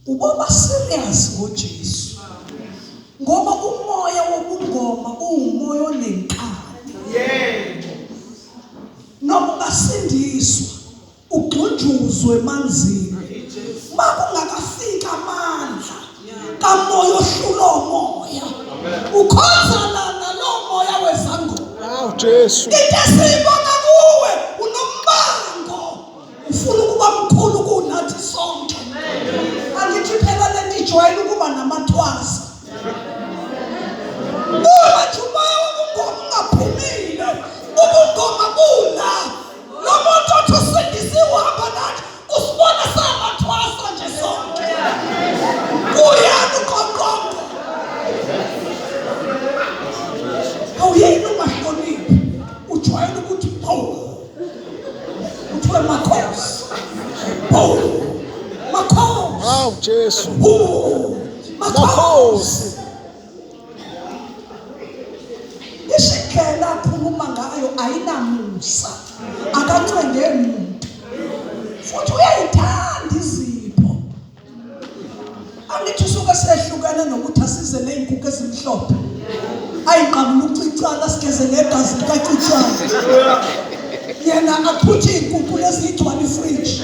uboba serious ngoJesu. Ngoba umoya wobungoma uwumoya onenkani. Yebo. Noma ungasindiswa ugxunjuzwe emanzini. Makungakafika amandla kamoya ohlula umoya. Ukhonzana nalo moya wezangoma. Awu Jesu. Sibona kuwe unombango. Ufuna ukuba mkhulu kunathi sonke. Angithi phela lento ijwayele ukuba namathwasa. Umoya wobungoma ungaphumile. Ubungoma bula. Lo muntu othi usindisiwe hamba nathi usibona samathwasa nje sonke. Uyani uqoqonqo. Awuyini ungahloniphi. Ujwayele ukuthi Paul. Uthiwe Makhosi. Paul. Makhosi. Awu Jesu. Makhosi. Ishikela akhuluma ngayo ayinamusa. Akancenge umuntu. Futhi uyayithanda izipho. Angithi usuke sehlukana nokuthi asize lezinkukhu ezimhlophe. Ayiqabula ucicana sigeze negazi likacicana. Yena aphuthi izinkukhu lezi igcwala ifridge.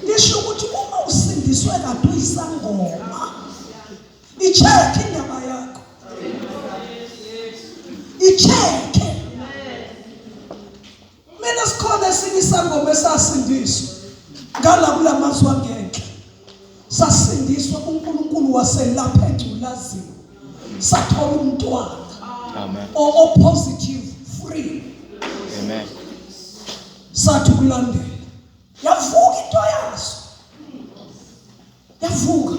Lisho ukuthi uma usindiswe kade uyisangoma. Icheck indaba yakho. Icheck. Mina sikhona esinye isangoma esasindiswa. Ngala kulamazwi angeke. Sasindiswa uNkulunkulu waselapha engculazini. Sathola umntwana. Amen. O positive free. Amen. Sathi kulandela. Yavuka into yaso. Yavuka.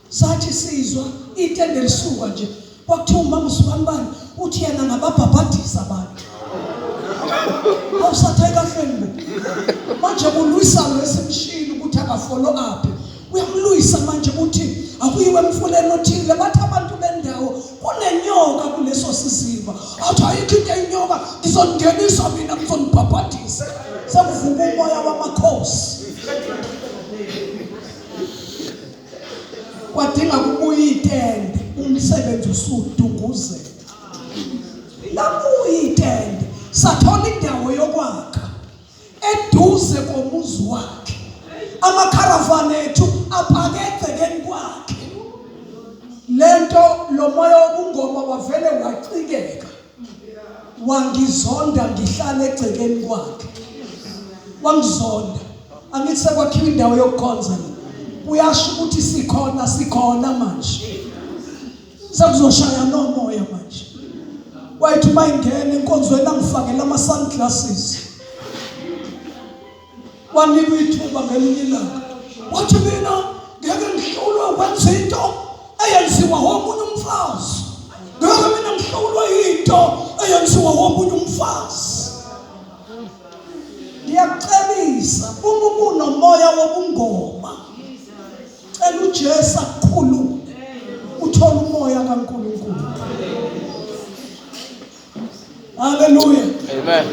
Sathi sizwa itende lisuka nje. Kwakuthiwa umama usukanibani uthi yena ngababhabhadisa abantu. Awusathe kahle ngo. Manje kulwisa lesimshini ukuthi akafollow up. Uyamluyisa manje ukuthi akuyiwe emfuleni othile bathi abantu bendawo kunenyoka kuleso siziba. Athi ayikho into enyoka izongenisa mina ngizonibhabhadisa. Sekuvuka umoya wamakhosi. Kwadinga kubuya itende umsebenzi usudunguzela. Labuya itende sathola indawo yokwakha eduze komuzi wakhe. Amakharavani ethu aphake egcekeni kwakhe. Lento lo moya wobungoma wavele wacikeka. Wangizonda ngihlala egcekeni kwakhe. Wangizonda. Angithi sekwakhiwa indawo yokukhonza. Uyasho ukuthi sikhona manje. Sekuzoshaya nomoya manje. Wayithi mayingena enkonzweni angifakela ama sunglasses. Wanika ithuba ngelinye ilanga. Wathi mina ngeke ngihlulwe ukwenza into eyenziwa omunye umfazi. Ngeke mina ngihlulwe into eyenziwa omunye umfazi. Ngiyakucebisa uma kunomoya wobungoma. Cela uJesu akukhulule. Uthola umoya kaNkulunkulu. Hallelujah. Amen.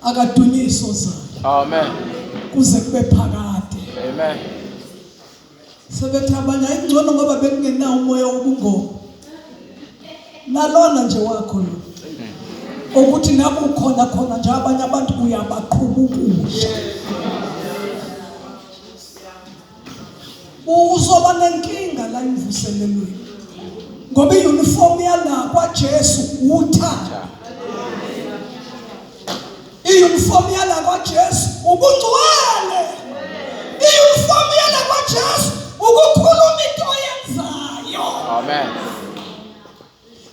Akadunyiso zayo. Amen. Kuze kube phakade. Amen. Sebethi abanye ayingcono ngoba bekungenawo umoya wobungoma. Nalona nje wakho lo. Ukuthi naku khona nje abanye abantu uyabaqhuba ukudla. Uzoba nenkinga la imvuselelweni. Ngoba iuniform yala kwaJesu uthando. Iuniform yala kwaJesu ubungcwele. Iuniform yala kwaJesu ukukhuluma into yenzayo. Amen.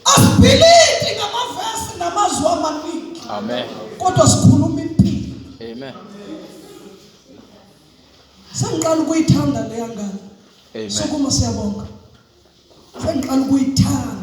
Asibhilidi ngamavesi namazwi amaningi. Amen. Kodwa sikhuluma impilo. Amen. Sengiqala ukuyithanda le yangane. Amen. Sokuma siyabonga. Sengiqala ukuyithanda.